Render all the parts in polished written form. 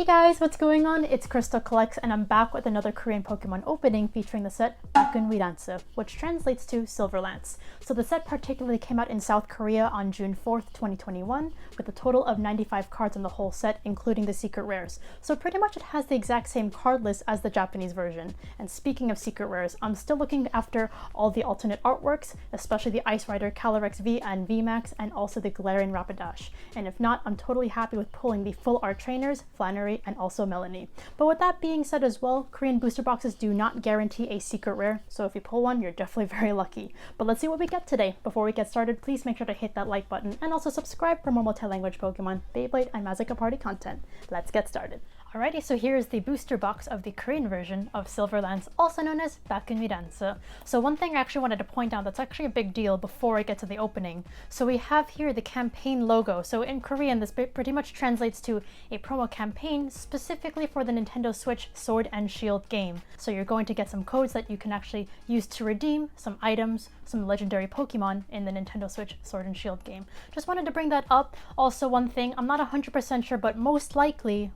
guys, what's going on? It's KrystalKollectz and I'm back with another Korean Pokemon opening featuring the set Bakunwidanse, which translates to Silver Lance. So the set particularly came out in South Korea on June 4th, 2021, with a total of 95 cards in the whole set, including the secret rares. So pretty much it has the exact same card list as the Japanese version. And speaking of secret rares, I'm still looking after all the alternate artworks, especially the Ice Rider Calyrex V and VMAX, and also the Galarian Rapidash. And if not, I'm totally happy with pulling the full art trainers, Flannery, and also Melanie. But with that being said as well, Korean booster boxes do not guarantee a secret rare, so if you pull one, you're definitely very lucky. But let's see what we get today. Before we get started, please make sure to hit that like button and also subscribe for more multi-language Pokemon, Beyblade, and Magica Party content. Let's get started. Alrighty, so here's the booster box of the Korean version of Silver Lance, also known as Bakunwidanse. So one thing I actually wanted to point out that's actually a big deal before I get to the opening. So we have here the campaign logo. So in Korean, this pretty much translates to a promo campaign specifically for the Nintendo Switch Sword and Shield game. So you're going to get some codes that you can actually use to redeem some items, some legendary Pokemon in the Nintendo Switch Sword and Shield game. Just wanted to bring that up. Also, one thing, I'm not 100% sure, but most likely,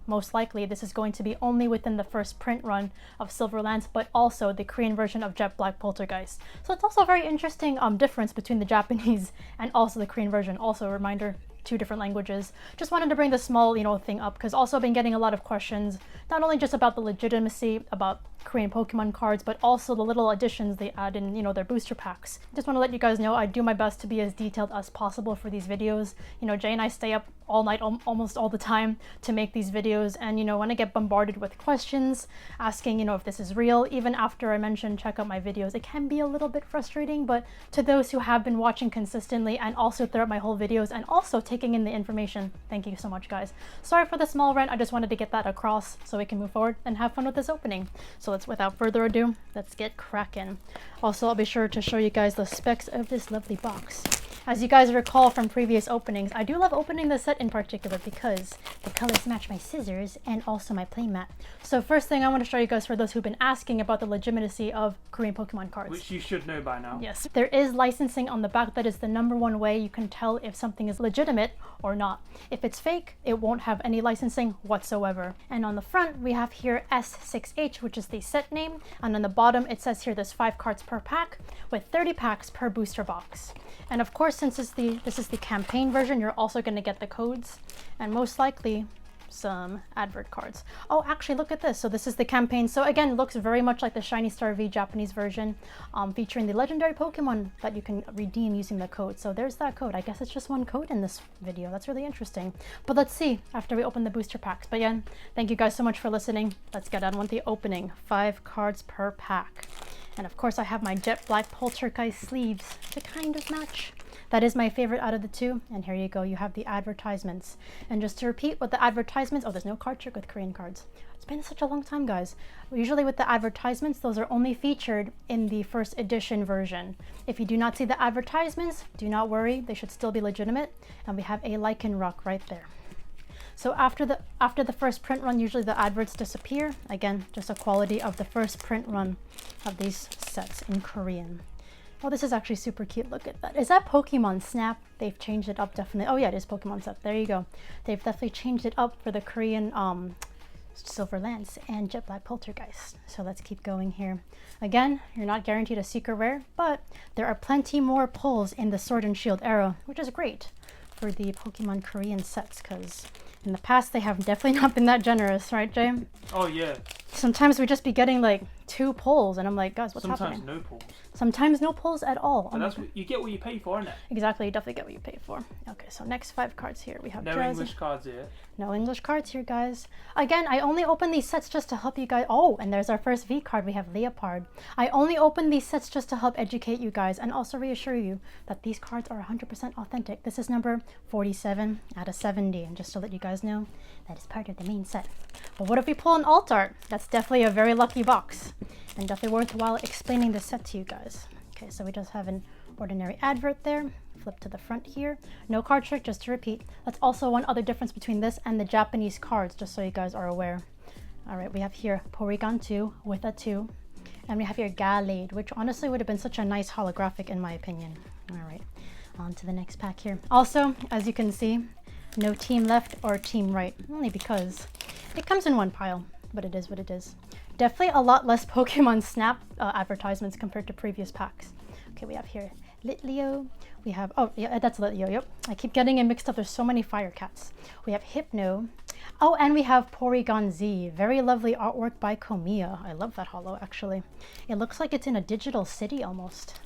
this is going to be only within the first print run of Silver Lance, but also the Korean version of Jet Black Poltergeist. So it's also a very interesting difference between the Japanese and also the Korean version. Also a reminder, two different languages. Just wanted to bring this small, thing up because also I've been getting a lot of questions, not only just about the legitimacy about Korean Pokemon cards, but also the little additions they add in, their booster packs. Just want to let you guys know I do my best to be as detailed as possible for these videos. Jay and I stay up all night, almost all the time to make these videos, and when I get bombarded with questions asking, if this is real, even after I mention check out my videos, it can be a little bit frustrating, but to those who have been watching consistently and also throughout my whole videos and also taking in the information, thank you so much, guys. Sorry for the small rant, I just wanted to get that across so we can move forward and have fun with this opening. So without further ado, let's get cracking. Also, I'll be sure to show you guys the specs of this lovely box. As you guys recall from previous openings, I do love opening this set in particular because the colors match my scissors and also my playmat. So first thing I want to show you guys, for those who've been asking about the legitimacy of Korean Pokemon cards. Which you should know by now. Yes, there is licensing on the back. That is the #1 way you can tell if something is legitimate or not. If it's fake, it won't have any licensing whatsoever. And on the front, we have here S6H, which is the set name. And on the bottom, it says here there's 5 cards per pack with 30 packs per booster box. And of course, since this is the campaign version, you're also going to get the codes and most likely some advert cards. Oh, actually, look at this. So this is the campaign. So again, looks very much like the Shiny Star V Japanese version, featuring the legendary Pokemon that you can redeem using the code. So there's that code. I guess it's just one code in this video. That's really interesting. But let's see after we open the booster packs. But again, thank you guys so much for listening. Let's get on with the opening. 5 cards per pack. And of course, I have my Jet Black Poltergeist sleeves to kind of match. That is my favorite out of the two. And here you go, you have the advertisements. And just to repeat, with the advertisements, oh, there's no card trick with Korean cards. It's been such a long time, guys. Usually with the advertisements, those are only featured in the first edition version. If you do not see the advertisements, do not worry, they should still be legitimate. And we have a Lycanroc right there. So after the first print run, usually the adverts disappear. Again, just a quality of the first print run of these sets in Korean. Oh, this is actually super cute. Look at that. Is that Pokemon Snap? They've changed it up, definitely. Oh yeah, it is Pokemon Snap. There you go. They've definitely changed it up for the Korean Silver Lance and Jet Black Poltergeist. So let's keep going here. Again, you're not guaranteed a secret rare, but there are plenty more pulls in the Sword and Shield era, which is great for the Pokemon Korean sets, because in the past they have definitely not been that generous, right, Jay? Oh yeah. Sometimes we just be getting like 2 pulls, and I'm like, guys, what's happening? Sometimes no pulls. Sometimes no pulls at all. But that's what you get, what you pay for, isn't it? Exactly, you definitely get what you pay for. Okay, so next 5 cards here. We have no Drowsy. English cards here. No English cards here, guys. Again, I only open these sets just to help you guys. Oh, and there's our first V card. We have Leopard. I only open these sets just to help educate you guys and also reassure you that these cards are 100% authentic. This is number 47 out of 70. And just to let you guys know, that is part of the main set. But what if we pull an alt art? That's definitely a very lucky box. And definitely worthwhile explaining the set to you guys. Okay, so we just have an ordinary advert there. Flip to the front here. No card trick, just to repeat. That's also one other difference between this and the Japanese cards, just so you guys are aware. All right, we have here Porygon 2 with a 2. And we have here Gallade, which honestly would have been such a nice holographic in my opinion. All right, on to the next pack here. Also, as you can see, no team left or team right, only because It comes in one pile, but it is what it is. Definitely a lot less Pokemon Snap advertisements compared to previous packs. Okay, we have here Litleo. We have, oh yeah, that's Litleo, yep. I keep getting it mixed up. There's so many Fire Cats. We have Hypno. Oh, and we have Porygon Z. Very lovely artwork by Komiya. I love that holo, actually. It looks like it's in a digital city almost.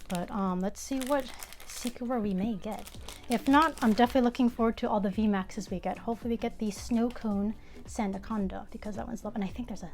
But let's see what Secret we may get. If not, I'm definitely looking forward to all the VMAXs we get. Hopefully we get the Snow Cone Sandaconda, because that one's love. And I think there's a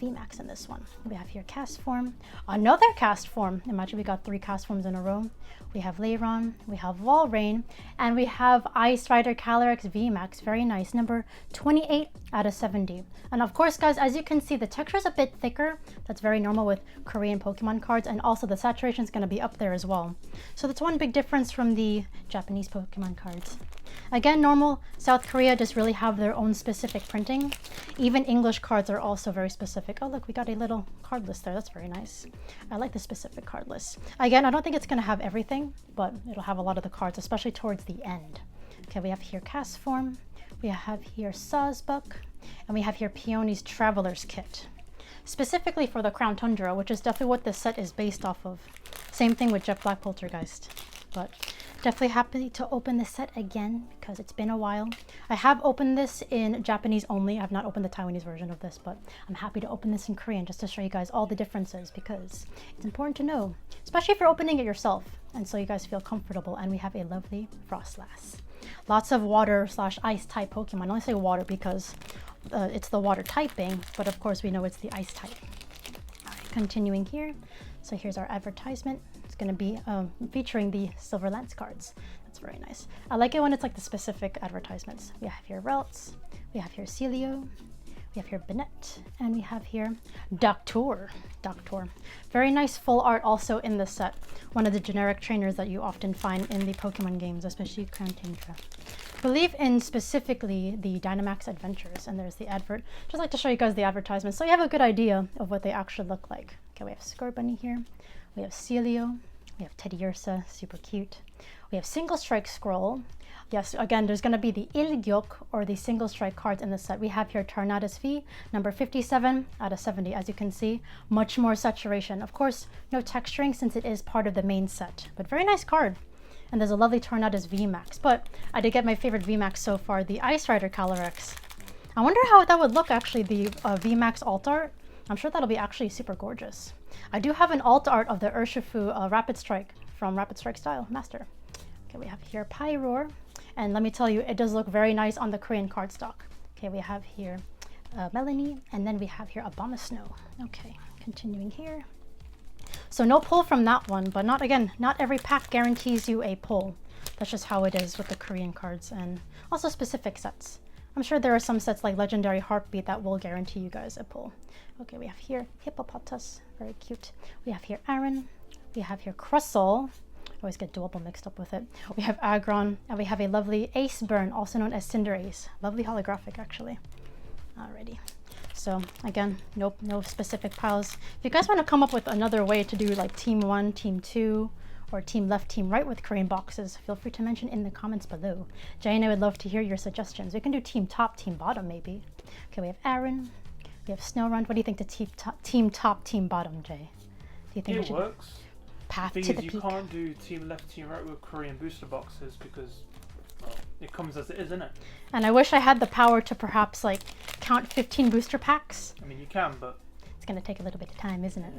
VMAX in this one. We have here Cast Form. Another Cast Form. Imagine we got 3 Cast Forms in a row. We have Lairon, we have Walrein, and we have Ice Rider Calyrex VMAX. Very nice. Number 28 out of 70. And of course, guys, as you can see, the texture is a bit thicker. That's very normal with Korean Pokemon cards, and also the saturation is going to be up there as well. So that's one big difference from the Japanese Pokemon cards. Again, normal South Korea just really have their own specific printing. Even English cards are also very specific. Oh, look, we got a little card list there. That's very nice. I like the specific card list. Again, I don't think it's going to have everything, but it'll have a lot of the cards, especially towards the end. Okay, we have here Cast Form. We have here Sawsbuck. And we have here Peony's Traveler's Kit. Specifically for the Crown Tundra, which is definitely what this set is based off of. Same thing with Jet Black Poltergeist. But definitely happy to open this set again because it's been a while. I have opened this in Japanese only. I have not opened the Taiwanese version of this, but I'm happy to open this in Korean just to show you guys all the differences because it's important to know, especially if you're opening it yourself, and so you guys feel comfortable. And we have a lovely Frostlass. Lots of water / ice type Pokemon. I only say water because it's the water typing, but of course we know it's the ice type. All right, continuing here. So here's our advertisement. It's going to be featuring the Silver Lance cards. That's very nice. I like it when it's like the specific advertisements. We have here Ralts, we have here Celio, we have here Bennett, and we have here Doctor. Very nice full art also in this set. One of the generic trainers that you often find in the Pokemon games, especially Crown Tundra. I believe in specifically the Dynamax Adventures, and there's the advert. Just like to show you guys the advertisements so you have a good idea of what they actually look like. Okay, we have Scorbunny here, we have Celio, we have Teddiursa, super cute. We have Single Strike Scroll. Yes, again, there's going to be the Ilgyok or the Single Strike cards in the set. We have here Tornadus V, number 57 out of 70. As you can see, much more saturation. Of course, no texturing since it is part of the main set, but very nice card. And there's a lovely Tornadus VMAX, but I did get my favorite VMAX so far, the Ice Rider Calyrex. I wonder how that would look actually, the VMAX alt art. I'm sure that'll be actually super gorgeous. I do have an alt art of the Urshifu Rapid Strike from Rapid Strike Style Master. Okay, we have here Pyroar, and let me tell you, it does look very nice on the Korean cardstock. Okay, we have here Melanie, and then we have here Abomasnow. Okay, continuing here. So no pull from that one, but not every pack guarantees you a pull. That's just how it is with the Korean cards and also specific sets. I'm sure there are some sets like Legendary Heartbeat that will guarantee you guys a pull. Okay, we have here Hippopotas, very cute. We have here Aaron, we have here Crustle. I always get double mixed up with it. We have Aggron, and we have a lovely Ace Burn, also known as Cinderace. Lovely holographic, actually. Alrighty. So again, no specific piles. If you guys want to come up with another way to do like Team 1, Team 2, or Team Left, Team Right with Korean boxes, feel free to mention in the comments below. Jay and I would love to hear your suggestions. We can do Team Top, Team Bottom, maybe. Okay, we have Aaron. We have Snowrun. What do you think to Team Top, Team Bottom, Jay? Do you think it works? Path the to thing the is, peak. you can't do Team Left, Team Right with Korean booster boxes because, well, it comes as it is, isn't it? And I wish I had the power to perhaps like count 15 booster packs. I mean, you can, but it's going to take a little bit of time, isn't it?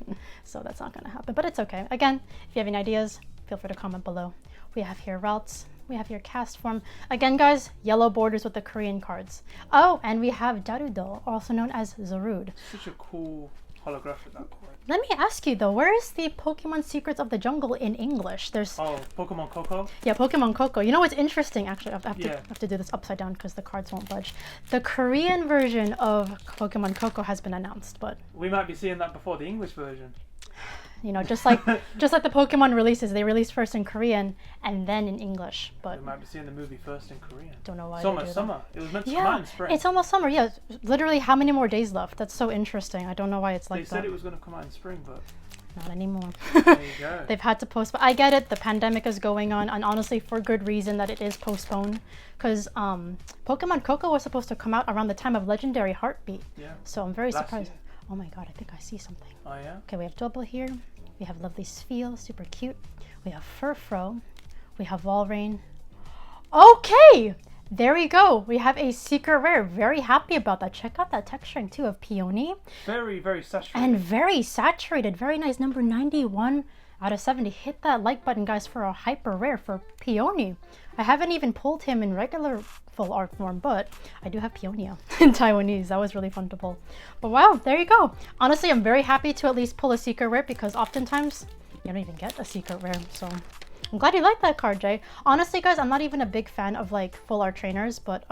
Yeah. So that's not going to happen, but it's okay. Again, if you have any ideas, feel free to comment below. We have here Routes. We have here Cast Form. Again, guys, yellow borders with the Korean cards. Oh, and we have Darudo, also known as Zarude. Such a cool holographic, that card. Let me ask you though, where is the Pokemon Secrets of the Jungle in English? There's Pokemon Coco. Yeah, Pokemon Coco. You know what's interesting? Actually, I have to do this upside down because the cards won't budge. The Korean version of Pokemon Coco has been announced, but we might be seeing that before the English version. You know, just like the Pokemon releases, they release first in Korean and then in English. But we might be seeing the movie first in Korean. Don't know why. It's almost summer. It was meant to come out in spring. It's almost summer. Yeah, literally, how many more days left? That's so interesting. I don't know why it's like that. They said it was going to come out in spring, but not anymore. There you go. They've had to postpone. I get it, the pandemic is going on, and honestly for good reason that it is postponed, because Pokemon Coco was supposed to come out around the time of Legendary Heartbeat. Yeah. So I'm very Last surprised. year. Oh my god, I think I see something. Oh yeah. Okay, we have Double here. We have lovely Spheal, super cute. We have Furfro. We have Walrein. Okay! There we go. We have a secret rare. Very happy about that. Check out that texturing too of Peony. Very, very saturated. And very saturated. Very nice. Number 91 out of 70. Hit that like button, guys, for a hyper rare for Peony. I haven't even pulled him in regular full art form, but I do have Peonia in Taiwanese. That was really fun to pull. But wow, there you go. Honestly, I'm very happy to at least pull a secret rare, because oftentimes you don't even get a secret rare. So I'm glad you like that card, Jay. Honestly, guys, I'm not even a big fan of like full art trainers, but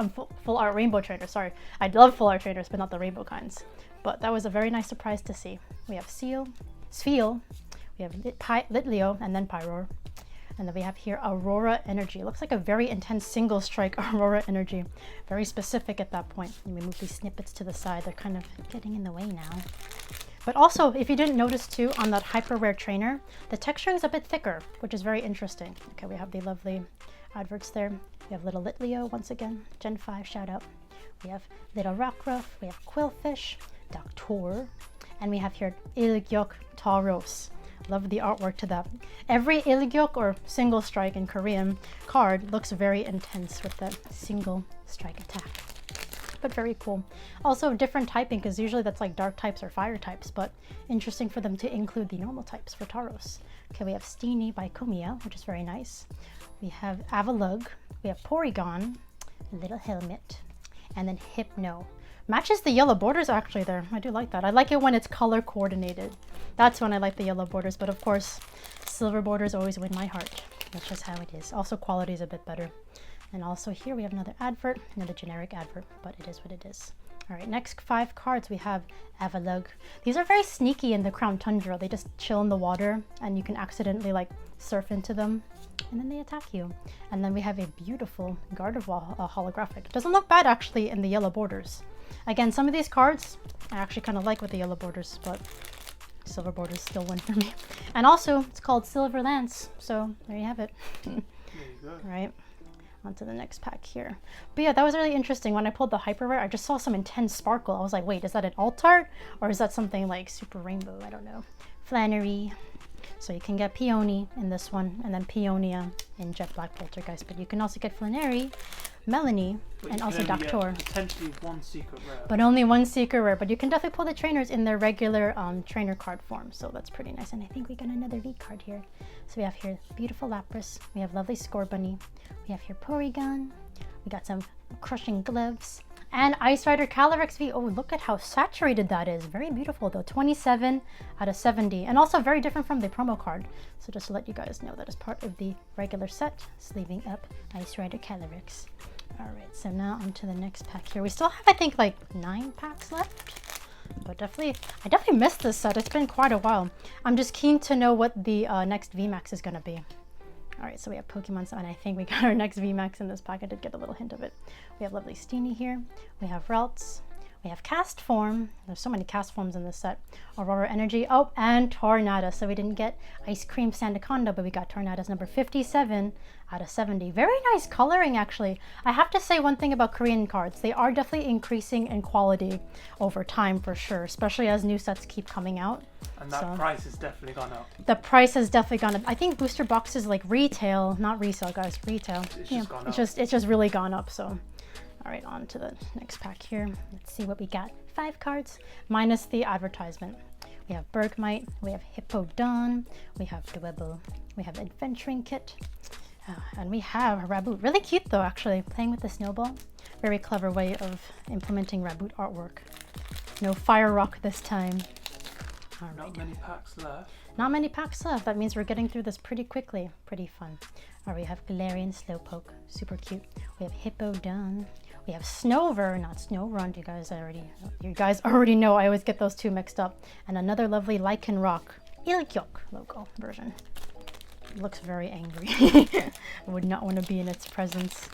full art rainbow trainers. Sorry, I love full art trainers, but not the rainbow kinds. But that was a very nice surprise to see. We have Spheal, we have Litleo, and then Pyroar. And then we have here Aurora Energy. It looks like a very intense single strike Aurora Energy. Very specific at that point. Let me move these snippets to the side. They're kind of getting in the way now. But also, if you didn't notice too, on that hyper rare trainer, the texturing is a bit thicker, which is very interesting. Okay, we have the lovely adverts there. We have little Litleo once again, Gen 5 shout out. We have little Rockruff, we have Quillfish, Doctor, and we have here Ilgyok Tauros. Love the artwork to that. Every Ilgyok or single strike in Korean card looks very intense with that single strike attack. But very cool. Also different typing, because usually that's like dark types or fire types, but interesting for them to include the normal types for Tauros. Okay, we have Steenie by Kumiya, which is very nice. We have Avalugg, we have Porygon, Little Helmet, and then Hypno. Matches the yellow borders actually there. I do like that. I like it when it's color coordinated. That's when I like the yellow borders, but of course, silver borders always win my heart. That's just how it is. Also, quality is a bit better. And also here we have another advert, another generic advert, but it is what it is. All right, next 5 cards we have Avalugg. These are very sneaky in the Crown Tundra. They just chill in the water and you can accidentally like surf into them and then they attack you. And then we have a beautiful Gardevoir holographic. Doesn't look bad actually in the yellow borders. Again, some of these cards I actually kind of like with the yellow borders, but silver borders still win for me. And also it's called Silver Lance, so there you have it. There you go. All right. On to the next pack here. But yeah, that was really interesting. When I pulled the hyper rare, I just saw some intense sparkle. I was like, wait, is that an alt art? Or is that something like super rainbow? I don't know. Flannery. So you can get Peony in this one, and then Peonia in Jet Black Poltergeist. But you can also get Flannery, Melanie, and also Doctor. Potentially one secret rare. But only one secret rare. But you can definitely pull the trainers in their regular trainer card form. So that's pretty nice. And I think we got another V card here. So we have here beautiful Lapras. We have lovely Scorbunny. We have here Porygon. We got some crushing gloves. And Ice Rider Calyrex V. Oh, look at how saturated that is. Very beautiful though. 27 out of 70. And also very different from the promo card. So just to let you guys know, that is part of the regular set. Sleeving up Ice Rider Calyrex. Alright, so now on to the next pack here. We still have, I think, like 9 packs left. But I definitely missed this set. It's been quite a while. I'm just keen to know what the next VMAX is going to be. Alright, so we have Pokemon, and I think we got our next VMAX in this pack. I did get a little hint of it. We have lovely Steenie here. We have Ralts. We have Cast Form. There's so many Cast Forms in this set. Aurora Energy. Oh, and Tornado. So we didn't get Ice Cream Sandaconda, but we got Tornado's number 57 out of 70. Very nice coloring, actually. I have to say one thing about Korean cards. They are definitely increasing in quality over time, for sure, especially as new sets keep coming out. And that price has definitely gone up. The price has definitely gone up. I think booster boxes like retail, not resale, guys, retail. It's just gone up. It's just really gone up, so. All right, on to the next pack here. Let's see what we got. 5 cards, minus the advertisement. We have Bergmite, we have Hippowdon, we have Dwebble, we have Adventuring Kit, and we have Raboot. Really cute though, actually, playing with the snowball. Very clever way of implementing Raboot artwork. No Fire Rock this time. All right. Not many packs left. Not many packs left. That means we're getting through this pretty quickly. Pretty fun. All right, we have Galarian Slowpoke, super cute. We have Hippowdon. We have Snover, not Snorunt. You guys already know. I always get those two mixed up. And another lovely Lycanroc Ilkyok logo version. It looks very angry. I would not want to be in its presence.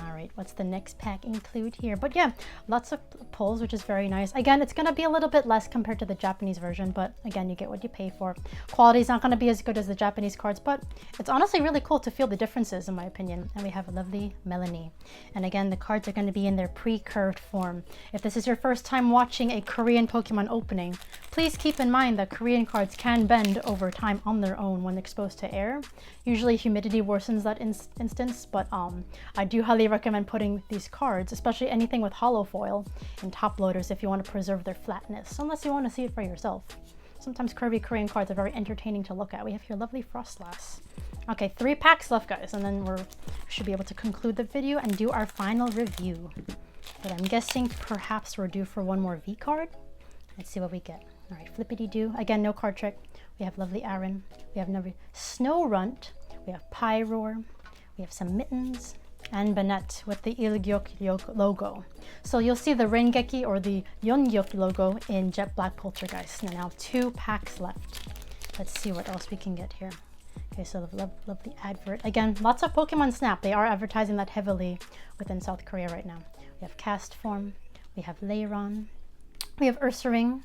All right, what's the next pack include here? But yeah, lots of pulls, which is very nice. Again, it's going to be a little bit less compared to the Japanese version, but again, you get what you pay for. Quality is not going to be as good as the Japanese cards, but it's honestly really cool to feel the differences, in my opinion. And we have a lovely Melanie. And again, the cards are going to be in their pre-curved form. If this is your first time watching a Korean Pokemon opening, please keep in mind that Korean cards can bend over time on their own when exposed to air. Usually humidity worsens that instance, but I do highly recommend putting these cards, especially anything with hollow foil, in top loaders if you want to preserve their flatness, unless you want to see it for yourself. Sometimes curvy Korean cards are very entertaining to look at. We have here lovely Frostlass. Okay, 3 packs left, guys, and then we should be able to conclude the video and do our final review. But I'm guessing perhaps we're due for one more V card. Let's see what we get. All right, Flippity-Doo. Again, no card trick. We have lovely Aaron. We have another Snorunt. We have Pyroar. We have some Mittens. And Banette with the Ilgyok logo. So you'll see the Rengeki or the Yongyok logo in Jet Black Poltergeist. Now 2 packs left. Let's see what else we can get here. Okay, so love the advert. Again, lots of Pokemon Snap. They are advertising that heavily within South Korea right now. We have Castform. We have Lairon. We have Ursaring.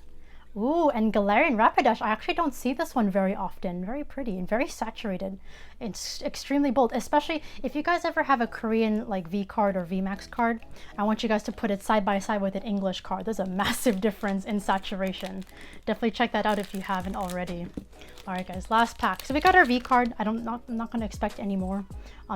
Ooh, and Galarian Rapidash. I actually don't see this one very often. Very pretty and very saturated. It's extremely bold, especially if you guys ever have a Korean like V card or VMAX card. I want you guys to put it side by side with an English card. There's a massive difference in saturation. Definitely check that out if you haven't already. All right, guys, last pack. So we got our V card. I'm not going to expect any more.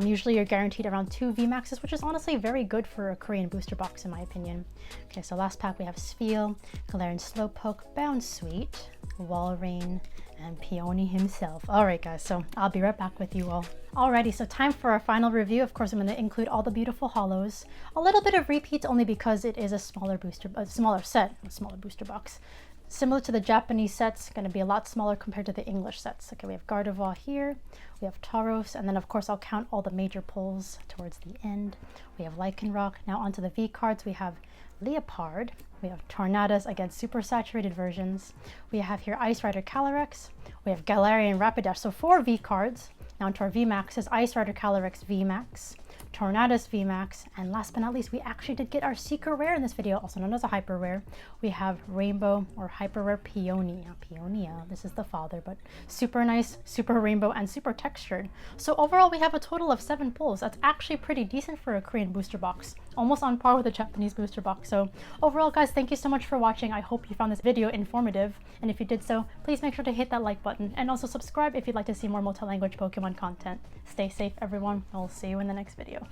Usually you're guaranteed around 2 VMAXs, which is honestly very good for a Korean booster box, in my opinion. Okay, so last pack we have Spheal, Galarian Slowpoke, Bounsweet, Walrein, and Peony himself. All right, guys, so I'll be right back with you all. Alrighty, so time for our final review. Of course, I'm going to include all the beautiful hollows. A little bit of repeats only because it is a smaller booster box. Similar to the Japanese sets, going to be a lot smaller compared to the English sets. Okay, we have Gardevoir here, we have Tauros, and then of course I'll count all the major pulls towards the end. We have Lycanroc. Now onto the V cards, we have Leopard, we have Tornadus, again super saturated versions. We have here Ice Rider Calyrex, we have Galarian Rapidash, so 4 V cards. Now into our VMAXs, Ice Rider Calyrex VMAX, Tornadus VMAX, and last but not least, we actually did get our secret rare in this video, also known as a hyper rare. We have Rainbow or Hyper Rare Peony. Peonia, this is the father, but super nice, super rainbow, and super textured. So overall, we have a total of 7 pulls. That's actually pretty decent for a Korean booster box, almost on par with a Japanese booster box. So overall, guys, thank you so much for watching. I hope you found this video informative, and if you did so, please make sure to hit that like button, and also subscribe if you'd like to see more multi-language Pokemon content. Stay safe, everyone. I'll see you in the next video.